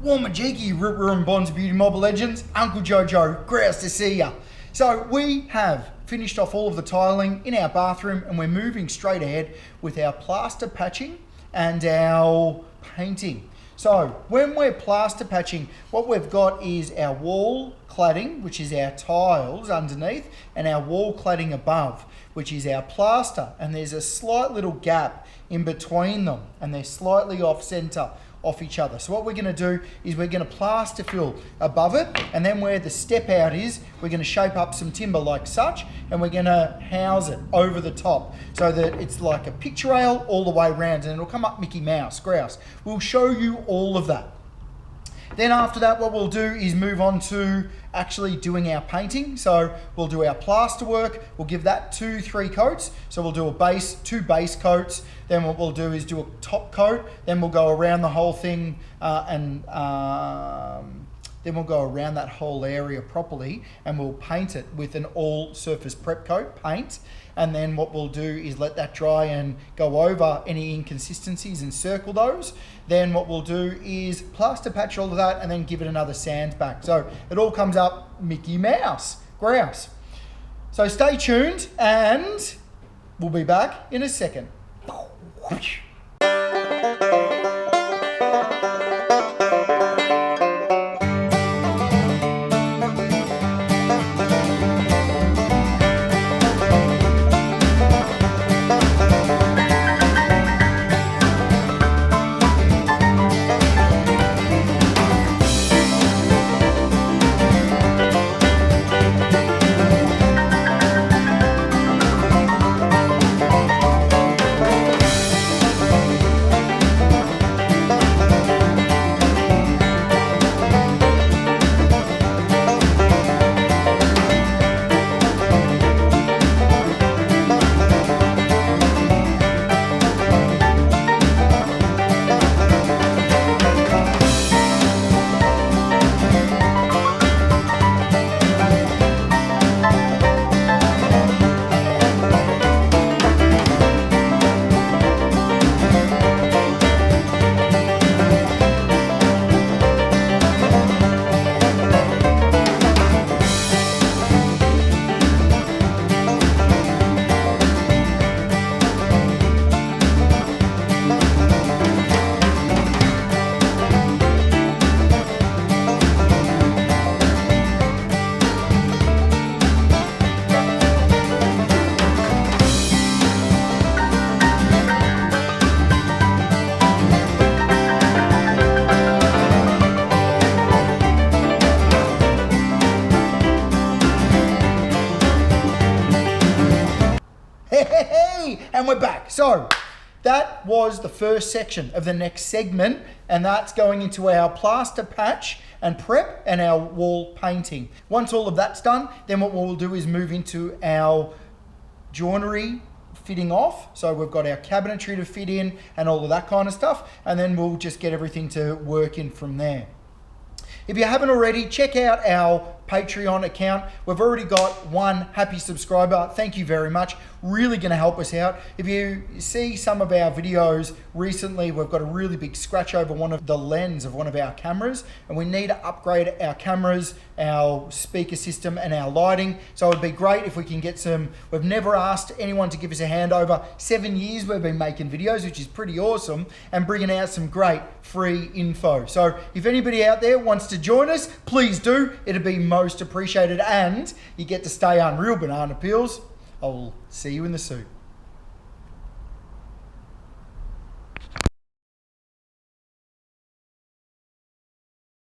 Wamajiki, Ripper and Bonza Beauty Mobile Legends, Uncle Jojo, grouse to see ya. So we have finished off all of the tiling in our bathroom and we're moving straight ahead with our plaster patching and our painting. So when we're plaster patching, what we've got is our wall cladding, which is our tiles underneath, and our wall cladding above, which is our plaster. And there's a slight little gap in between them and they're slightly off center off each other. So what we're going to do is we're going to plaster fill above it, and then where the step out is, we're going to shape up some timber like such, and we're going to house it over the top so that it's like a picture rail all the way around, and it'll come up Mickey Mouse, grouse. We'll show you all of that. Then after that, what we'll do is move on to actually doing our painting. So we'll do our plaster work. We'll give that 2-3 coats. So we'll do a base, 2 base coats. Then what we'll do is do a top coat. Then we'll go around the whole thing then we'll go around that whole area properly and we'll paint it with an all surface prep coat paint. And then what we'll do is let that dry and go over any inconsistencies and circle those. Then what we'll do is plaster patch all of that and then give it another sand back. So it all comes up Mickey Mouse, grouse. So stay tuned and we'll be back in a second. And we're back. So that was the first section of the next segment, and that's going into our plaster patch and prep and our wall painting. Once all of that's done, then what we'll do is move into our joinery fitting off. So we've got our cabinetry to fit in and all of that kind of stuff, and then we'll just get everything to work in from there. If you haven't already, check out our Patreon account. We've already got 1 happy subscriber. Thank you very much. Really going to help us out. If you see some of our videos recently, we've got a really big scratch over one of the lens of one of our cameras, and we need to upgrade our cameras, our speaker system, and our lighting. So it'd be great if we can get some. We've never asked anyone to give us a hand over 7 years. We've been making videos, which is pretty awesome, and bringing out some great free info. So if anybody out there wants to join us, please do. It'd be most appreciated, and you get to stay unreal banana peels. I'll see you in the suit.